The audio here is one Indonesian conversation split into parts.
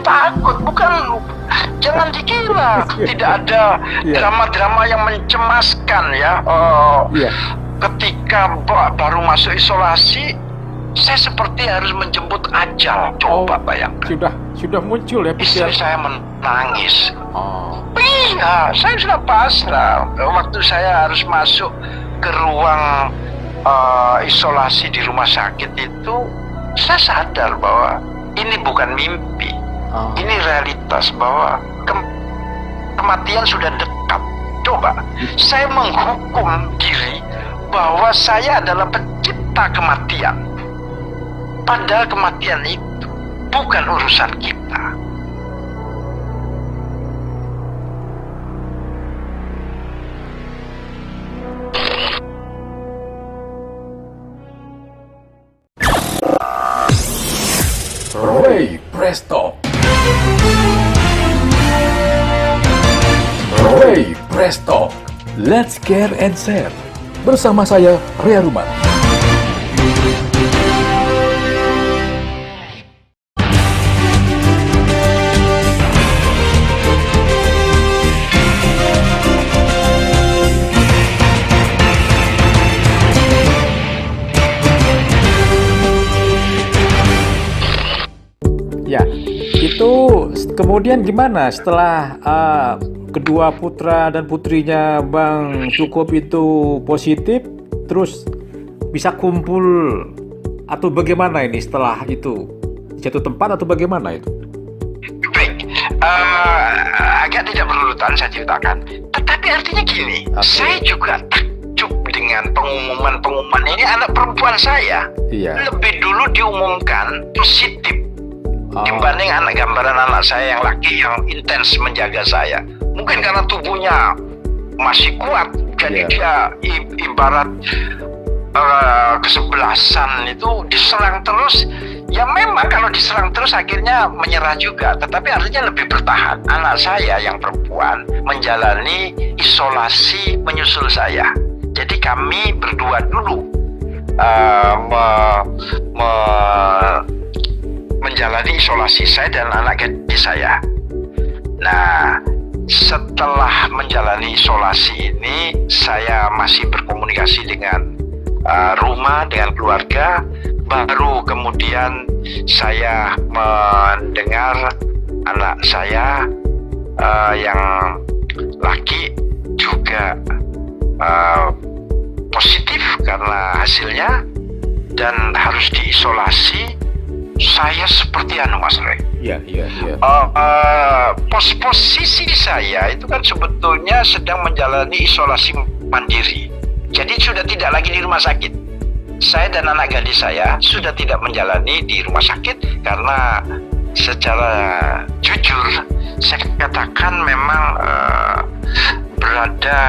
takut, bukan. Jangan dikira tidak ada drama-drama yang mencemaskan ya. Ketika baru masuk isolasi, saya seperti harus menjemput ajal. Coba bayangkan. Sudah muncul ya istri saya menangis. Iya, saya sudah pasrah. Waktu saya harus masuk ke ruang isolasi di rumah sakit itu, saya sadar bahwa ini bukan mimpi. Ini realitas bahwa kematian sudah dekat. Coba, saya menghukum diri bahwa saya adalah pencipta kematian. Padahal kematian itu bukan urusan kita. Ray Presto. Ray Presto. Let's care and share. Bersama saya, Ria Ruman. Ya, itu kemudian gimana setelah kedua putra dan putrinya Bang Cukup itu positif, terus bisa kumpul atau bagaimana ini setelah itu? Di satu tempat atau bagaimana itu? Baik, agak tidak berurutan saya ceritakan. Tetapi artinya gini, saya juga takjub dengan pengumuman ini. Anak perempuan saya lebih dulu diumumkan positif dibanding gambaran anak saya yang laki yang intens menjaga saya. Mungkin karena tubuhnya masih kuat, jadi dia ibarat kesebelasan itu diserang terus. Ya memang kalau diserang terus akhirnya menyerah juga, tetapi artinya lebih bertahan. Anak saya yang perempuan menjalani isolasi menyusul saya. Jadi kami berdua dulu menjalani isolasi, saya dan anak gadis saya. Nah, setelah menjalani isolasi ini, saya masih berkomunikasi dengan rumah, dengan keluarga. Baru kemudian saya mendengar anak saya yang laki juga positif karena hasilnya dan harus diisolasi. Saya seperti Mas Roy. Posisi saya itu kan sebetulnya sedang menjalani isolasi mandiri. Jadi sudah tidak lagi di rumah sakit. Saya dan anak gadis saya sudah tidak menjalani di rumah sakit karena secara jujur saya katakan memang berada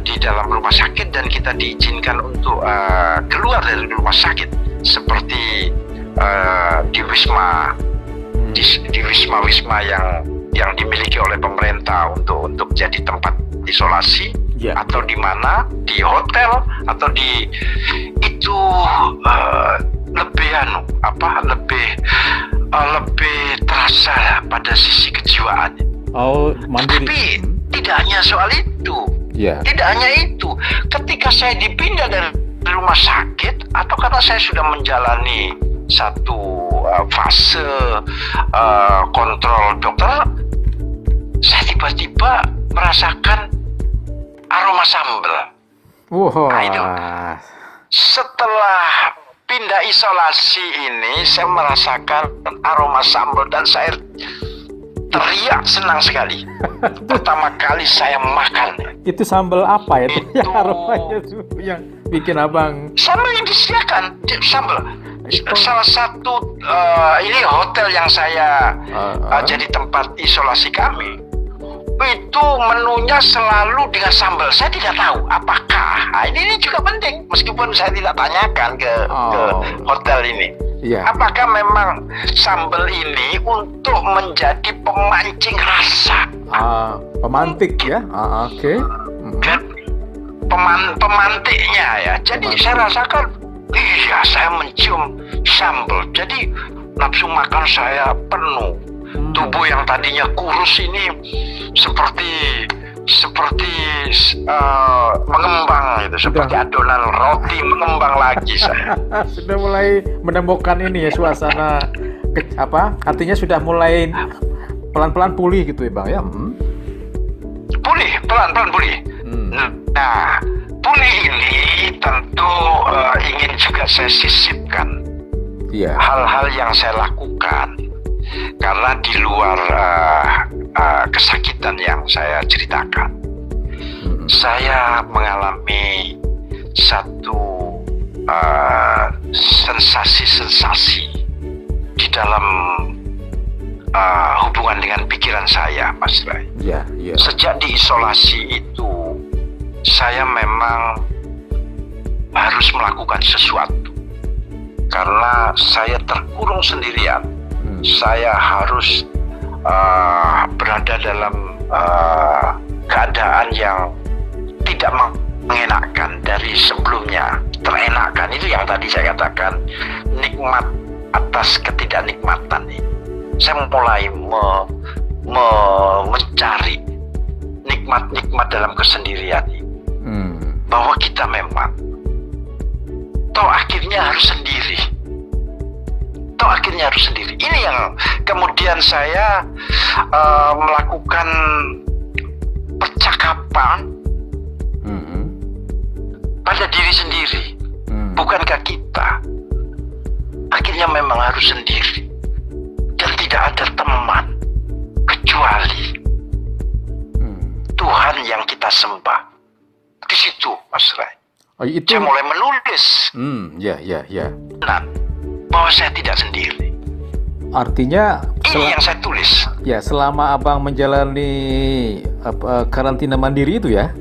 di dalam rumah sakit dan kita diizinkan untuk keluar dari rumah sakit seperti di wisma yang dimiliki oleh pemerintah untuk jadi tempat isolasi atau di mana di hotel atau di itu lebih terasa pada sisi kejiwaan. Tapi tidak hanya soal itu. Tidak hanya itu. Ketika saya dipindah dari rumah sakit atau karena saya sudah menjalani satu fase kontrol dokter, saya tiba-tiba merasakan aroma sambal. Nah, itu. Setelah pindah isolasi ini, saya merasakan aroma sambal dan saya teriak senang sekali. Pertama kali saya makan. Itu sambal apa ya? Itu aromanya yang bikin abang. Sambal yang disediakan, sambal. Salah satu ini hotel yang saya jadi tempat isolasi kami, itu menunya selalu dengan sambal. Saya tidak tahu apakah ini juga penting meskipun saya tidak tanyakan ke hotel ini. Apakah memang sambal ini untuk menjadi pemancing rasa? Pemantik ya? Pemantiknya ya. Jadi saya rasakan, saya mencium sambal. Jadi nafsu makan saya penuh. Tubuh yang tadinya kurus ini seperti mengembang itu, seperti adonan roti mengembang lagi saya. Sudah mulai menemukan ini ya suasana artinya sudah mulai pelan-pelan pulih gitu ya Bang ya. Pulih, pelan-pelan pulih. Nah, pulih ini tentu ingin juga saya sisipkan hal-hal yang saya lakukan karena di luar kesakitan yang saya ceritakan. Saya mengalami satu sensasi-sensasi di dalam hubungan dengan pikiran saya, Mas Ray. Sejak diisolasi itu, saya memang harus melakukan sesuatu karena saya terkurung sendirian. Saya harus berada dalam keadaan yang tidak mengenakan dari sebelumnya. Terenakkan itu yang tadi saya katakan, nikmat atas ketidaknikmatan ini. Saya mulai mencari nikmat-nikmat dalam kesendirian ini. Bahwa kita memang akhirnya harus sendiri. Ini yang kemudian saya melakukan percakapan pada diri sendiri. Bukankah kita akhirnya memang harus sendiri dan tidak ada teman kecuali Tuhan yang kita sembah. Di situ, Mas Ray. Saya mulai menulis. Bahwa saya tidak sendiri. Artinya ini yang saya tulis. Ya, selama Abang menjalani karantina mandiri itu ya,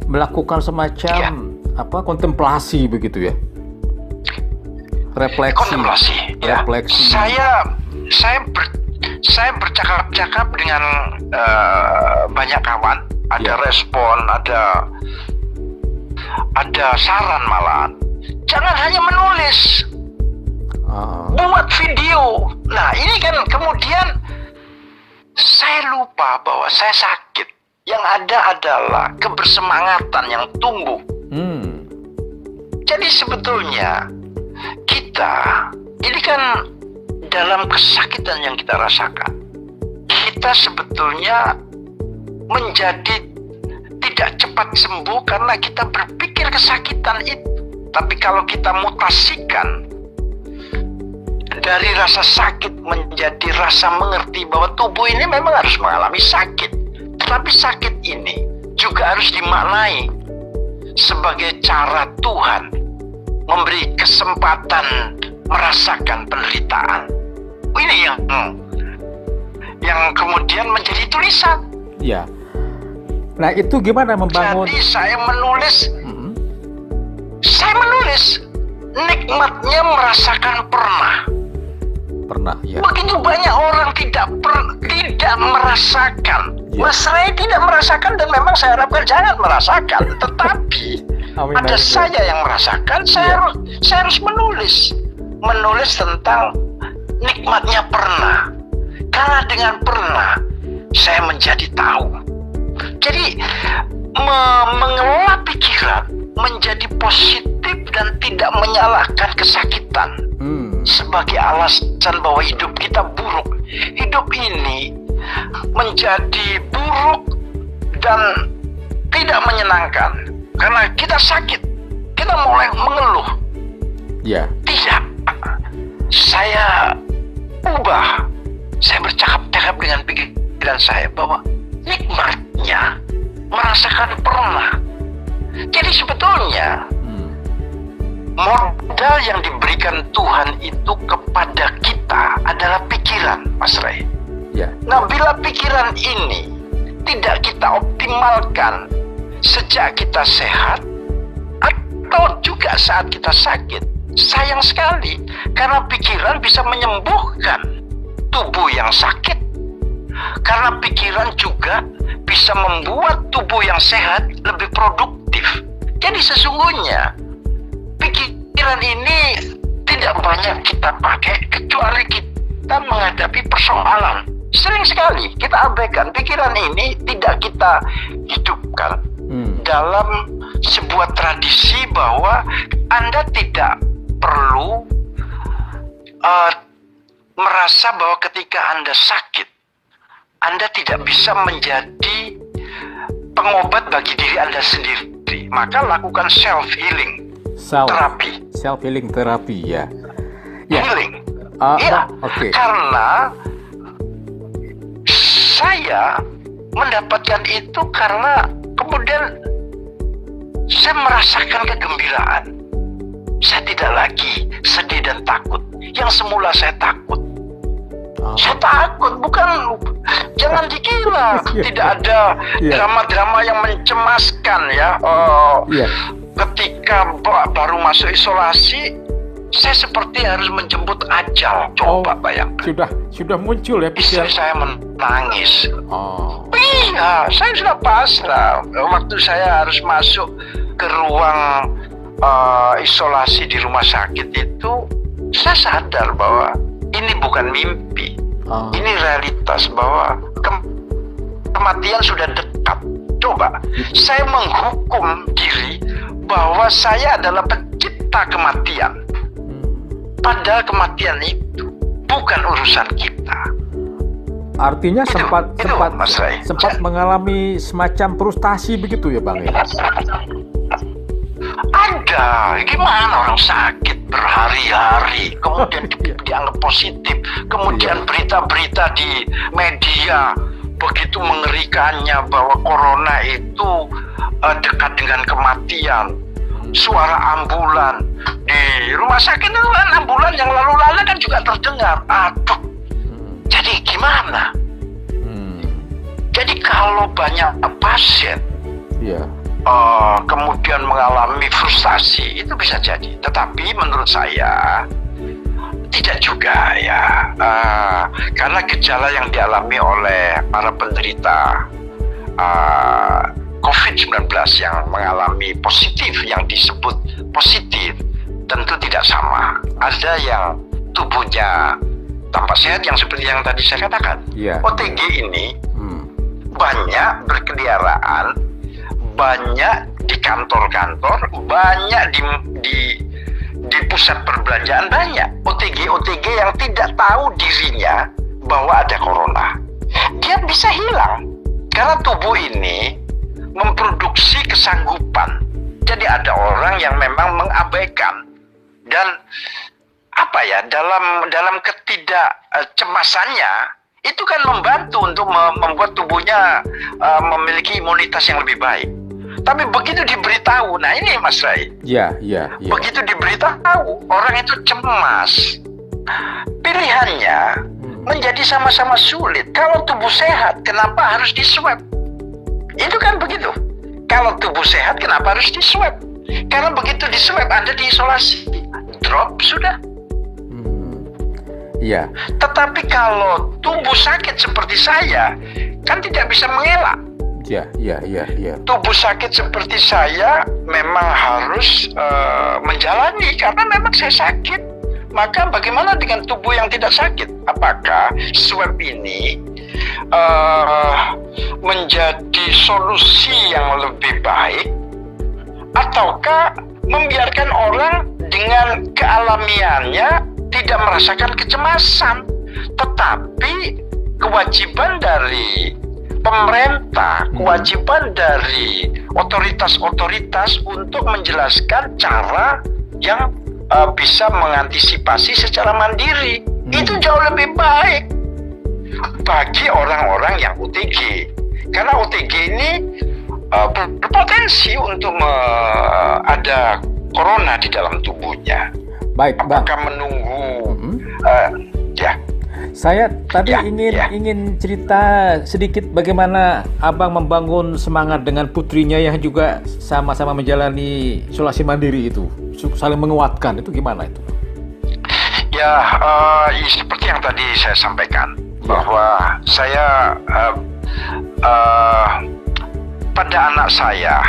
melakukan semacam kontemplasi begitu ya. Refleksi. Saya bercakap-cakap dengan banyak kawan, ada respon, ada saran malahan. Jangan hanya menulis, buat video. Nah, ini kan kemudian saya lupa bahwa saya sakit. Yang ada adalah kebersemangatan yang tumbuh. Jadi sebetulnya kita ini kan dalam kesakitan yang kita rasakan, kita sebetulnya menjadi tidak cepat sembuh karena kita berpikir kesakitan itu. Tapi kalau kita mutasikan dari rasa sakit menjadi rasa mengerti bahwa tubuh ini memang harus mengalami sakit, tetapi sakit ini juga harus dimaknai sebagai cara Tuhan memberi kesempatan merasakan penderitaan. Ini yang kemudian menjadi tulisan. Ya. Nah, itu gimana membangun? Jadi saya menulis nikmatnya merasakan pernah. Ya. Begitu banyak orang tidak merasakan. Mas Ray tidak merasakan dan memang saya harapkan jangan merasakan. Tetapi ada saya yang merasakan. Saya harus menulis tentang nikmatnya pernah. Karena dengan pernah saya menjadi tahu. Jadi mengelola pikiran menjadi positif dan tidak menyalahkan kesakitan sebagai alasan bahwa hidup kita buruk. Hidup ini menjadi buruk dan tidak menyenangkan karena kita sakit. Kita mulai mengeluh. Tidak. Saya ubah. Saya bercakap-cakap dengan pikiran saya bahwa nikmatnya merasakan pernah. Jadi sebetulnya modal yang diberikan Tuhan itu kepada kita adalah pikiran, Mas Ray. Nah, bila pikiran ini tidak kita optimalkan sejak kita sehat atau juga saat kita sakit, sayang sekali karena pikiran bisa menyembuhkan tubuh yang sakit. Karena pikiran juga bisa membuat tubuh yang sehat lebih produktif. Jadi sesungguhnya pikiran ini tidak banyak kita pakai kecuali kita menghadapi persoalan. Sering sekali kita abaikan pikiran ini, tidak kita hidupkan dalam sebuah tradisi bahwa Anda tidak perlu merasa bahwa ketika Anda sakit, Anda tidak bisa menjadi pengobat bagi diri Anda sendiri. Maka lakukan self-healing terapi. Self-healing terapi, ya. Healing. Okay. Karena saya mendapatkan itu karena kemudian saya merasakan kegembiraan. Saya tidak lagi sedih dan takut. Yang semula saya takut. Saya takut, bukan, jangan dikira tidak ada drama-drama yang mencemaskan ya. Ketika baru masuk isolasi, saya seperti harus menjemput ajal. Coba bayangkan. Sudah muncul ya pikiran. Istri saya menangis. Iya, saya sudah pasrah. Waktu saya harus masuk ke ruang isolasi di rumah sakit itu, saya sadar bahwa ini bukan mimpi. Ini realitas bahwa kematian sudah dekat. Coba, saya menghukum diri bahwa saya adalah pencipta kematian. Padahal kematian itu bukan urusan kita. Artinya sempat mengalami semacam frustasi begitu ya Bang? Ada, gimana orang sakit berhari-hari, kemudian dianggap positif, kemudian berita-berita di media begitu mengerikannya bahwa corona itu dekat dengan kematian. Suara ambulan di rumah sakit itu kan, ambulan yang lalu-lalang kan juga terdengar. Aduh, jadi gimana? Jadi kalau banyak pasien kemudian mengalami frustasi, itu bisa jadi. Tetapi menurut saya tidak juga ya, karena gejala yang dialami oleh para penderita COVID-19 yang mengalami positif, yang disebut positif, tentu tidak sama. Ada yang tubuhnya tampak sehat, yang seperti yang tadi saya katakan. OTG ini banyak berkeliaran, banyak di kantor-kantor, banyak di pusat perbelanjaan, banyak OTG yang tidak tahu dirinya bahwa ada corona. Dia bisa hilang karena tubuh ini memproduksi kesanggupan. Jadi ada orang yang memang mengabaikan, dan dalam ketidakcemasannya itu kan membantu untuk membuat tubuhnya memiliki imunitas yang lebih baik. Tapi begitu diberitahu, nah ini Mas Rai. Begitu diberitahu, orang itu cemas. Pilihannya menjadi sama-sama sulit. Kalau tubuh sehat, kenapa harus diswab? Itu kan begitu. Kalau tubuh sehat, kenapa harus diswab? Karena begitu diswab, Anda diisolasi, drop sudah. Tetapi kalau tubuh sakit seperti saya, kan tidak bisa mengelak. Tubuh sakit seperti saya memang harus menjalani, karena memang saya sakit. Maka bagaimana dengan tubuh yang tidak sakit? Apakah swab ini menjadi solusi yang lebih baik, ataukah membiarkan orang dengan kealamiannya tidak merasakan kecemasan? Tetapi kewajiban dari pemerintah, kewajiban dari otoritas-otoritas untuk menjelaskan cara yang bisa mengantisipasi secara mandiri. Itu jauh lebih baik bagi orang-orang yang OTG, karena OTG ini berpotensi untuk ada corona di dalam tubuhnya. Baik, Bang. Apakah menunggu? Saya tadi ingin cerita sedikit bagaimana Abang membangun semangat dengan putrinya yang juga sama-sama menjalani isolasi mandiri itu, saling menguatkan, itu gimana itu? Seperti yang tadi saya sampaikan, bahwa saya pada anak saya,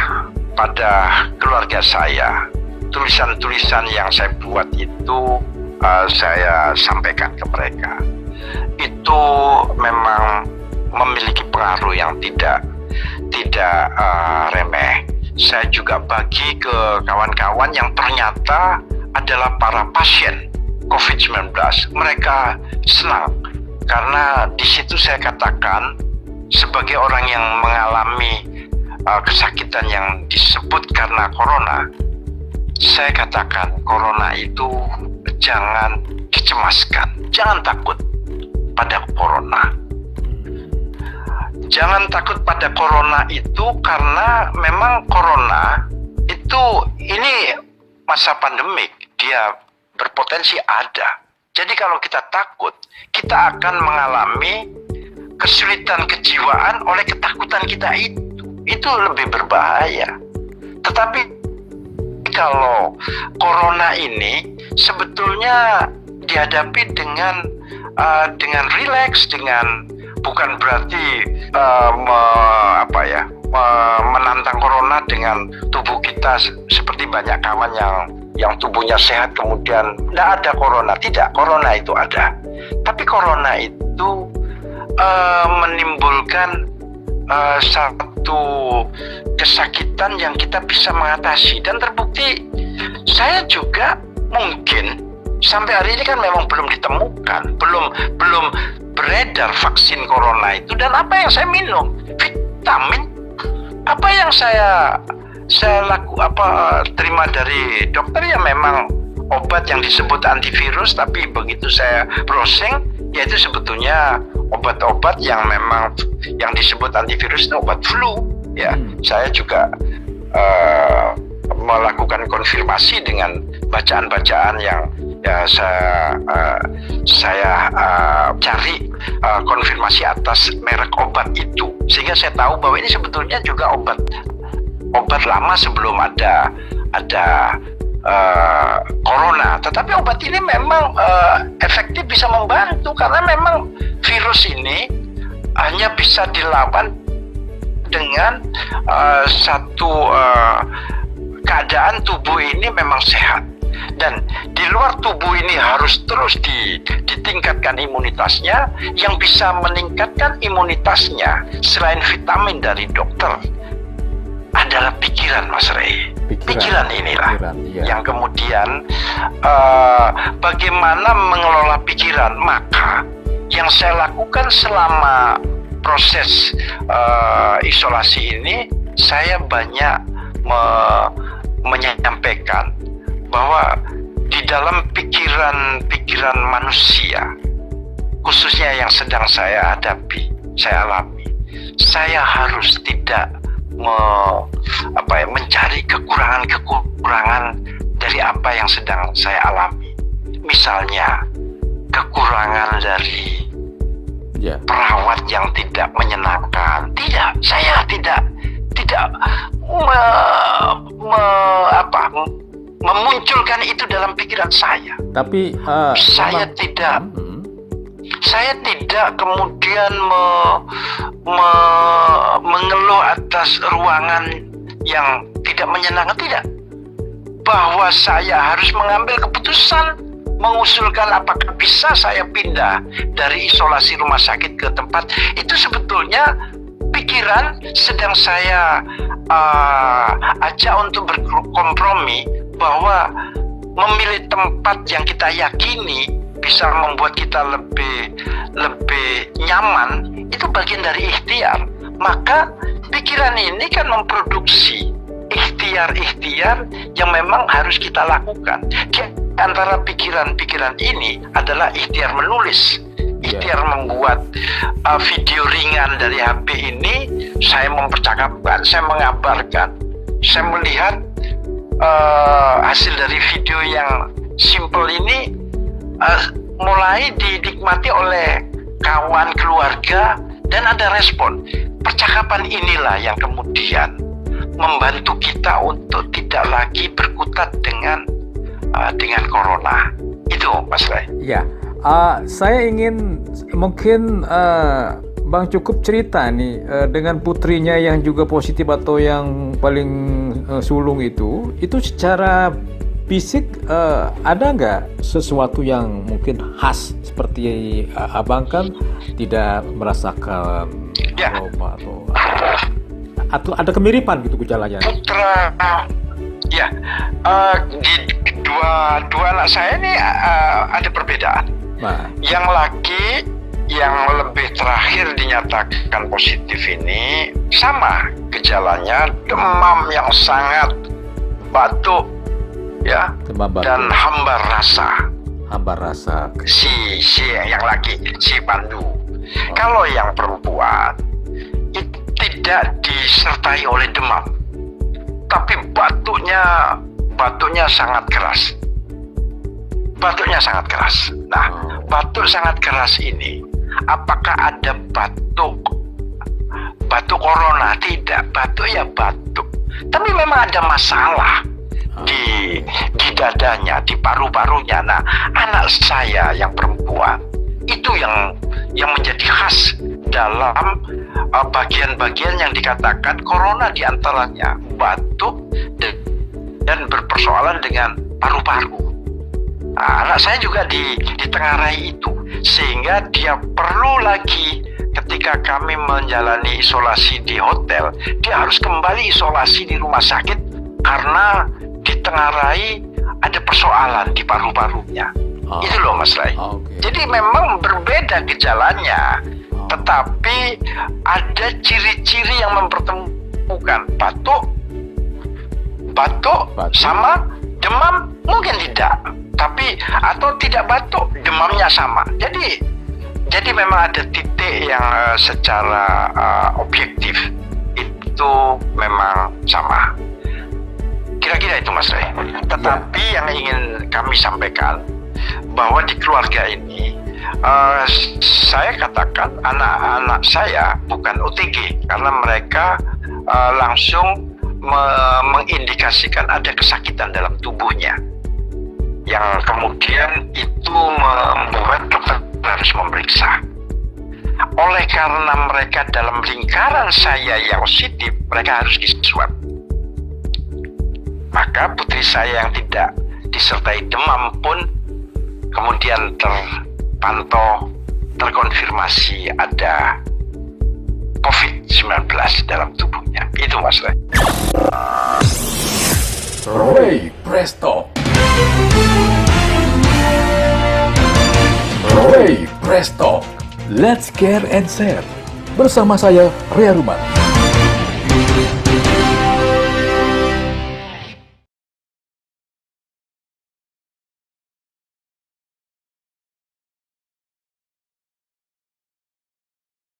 pada keluarga saya, tulisan-tulisan yang saya buat itu saya sampaikan ke mereka. itu memang memiliki pengaruh yang tidak remeh. Saya juga bagi ke kawan-kawan yang ternyata adalah para pasien COVID-19. Mereka senang karena di situ saya katakan sebagai orang yang mengalami kesakitan yang disebut karena corona, saya katakan corona itu jangan dicemaskan, jangan takut pada corona. Jangan takut pada corona itu karena memang corona itu ini masa pandemik, dia berpotensi ada. Jadi kalau kita takut, kita akan mengalami kesulitan kejiwaan oleh ketakutan kita itu. Itu lebih berbahaya. Tetapi kalau corona ini sebetulnya dihadapi dengan rileks, dengan bukan berarti menantang corona dengan tubuh kita seperti banyak kawan yang tubuhnya sehat kemudian tidak ada corona. Tidak, corona itu ada. Tapi corona itu menimbulkan satu kesakitan yang kita bisa mengatasi, dan terbukti saya juga mungkin sampai hari ini kan memang belum ditemukan, belum beredar vaksin corona itu. Dan apa yang saya minum, vitamin, apa yang saya terima dari dokter ya memang obat yang disebut antivirus, tapi begitu saya browsing yaitu sebetulnya obat-obat yang memang yang disebut antivirus itu obat flu ya. Saya juga melakukan konfirmasi dengan bacaan-bacaan yang ya saya cari konfirmasi atas merek obat itu, sehingga saya tahu bahwa ini sebetulnya juga obat lama sebelum ada corona. Tetapi obat ini memang efektif, bisa membantu karena memang virus ini hanya bisa dilawan dengan satu keadaan tubuh ini memang sehat, dan di luar tubuh ini harus terus ditingkatkan imunitasnya. Yang bisa meningkatkan imunitasnya selain vitamin dari dokter adalah pikiran, Mas Rey. Pikiran inilah yang kemudian bagaimana mengelola pikiran. Maka yang saya lakukan selama proses isolasi ini, saya banyak menyampaikan bahwa di dalam pikiran manusia, khususnya yang sedang saya hadapi, saya alami, saya harus tidak mencari kekurangan dari apa yang sedang saya alami. Misalnya kekurangan dari perawat yang tidak menyenangkan. Tidak, saya tidak memunculkan itu dalam pikiran saya. Tapi saya tidak kemudian mengeluh atas ruangan yang tidak menyenangkan. Tidak, bahwa saya harus mengambil keputusan, mengusulkan apakah bisa saya pindah dari isolasi rumah sakit ke tempat itu. Sebetulnya pikiran sedang saya ajak untuk berkompromi bahwa memilih tempat yang kita yakini bisa membuat kita lebih nyaman itu bagian dari ikhtiar. Maka pikiran ini kan memproduksi ikhtiar yang memang harus kita lakukan. Di antara pikiran-pikiran ini adalah ikhtiar menulis, ikhtiar membuat video ringan dari HP ini. Saya mempercakapkan, saya mengabarkan, saya melihat hasil dari video yang simple ini mulai dinikmati oleh kawan, keluarga, dan ada respon. Percakapan inilah yang kemudian membantu kita untuk tidak lagi berkutat dengan corona. Itu, Mas Ray. Ya, saya ingin mungkin Bang cukup cerita nih dengan putrinya yang juga positif atau yang paling sulung itu secara fisik ada nggak sesuatu yang mungkin khas seperti abang kan tidak merasakan Ya. aroma atau ada kemiripan gitu gejalanya? Putra, ya, di dua anak saya ini ada perbedaan. Nah, Yang laki yang lebih terakhir dinyatakan positif ini sama gejalanya, demam yang sangat, batuk, ya, demam batuk, dan hambar rasa. Si yang laki, si Pandu. Kalau yang perempuan itu tidak disertai oleh demam, tapi batuknya sangat keras. Nah, batuk sangat keras ini, apakah ada batuk corona? Tidak, batuk ya batuk. Tapi memang ada masalah di dadanya, di paru-parunya. Nah, anak saya yang perempuan itu yang menjadi khas dalam bagian-bagian yang dikatakan corona, diantaranya batuk dan berpersoalan dengan paru-paru. Nah, anak saya juga ditengarai itu, sehingga dia perlu lagi ketika kami menjalani isolasi di hotel, dia harus kembali isolasi di rumah sakit karena ditengarai ada persoalan di paru-parunya. Itu loh Mas Ray. Jadi memang berbeda gejalanya, tetapi ada ciri-ciri yang mempertemukan batuk sama demam mungkin tidak, tapi atau tidak batuk demamnya sama. Jadi memang ada titik yang secara objektif itu memang sama. Kira-kira itu Mas Ray. Tetapi yang ingin kami sampaikan bahwa di keluarga ini saya katakan anak-anak saya bukan OTG karena mereka langsung mengindikasikan ada kesakitan dalam tubuhnya yang kemudian itu membuat dokter harus memeriksa. Oleh karena mereka dalam lingkaran saya yang positif, mereka harus diswab. Maka putri saya yang tidak disertai demam pun kemudian terpantau, terkonfirmasi ada COVID-19 dalam tubuhnya. Itu Mas Ray. Ray Presto. Ray Presto. Let's care and share. Bersama saya, Ria Ruman.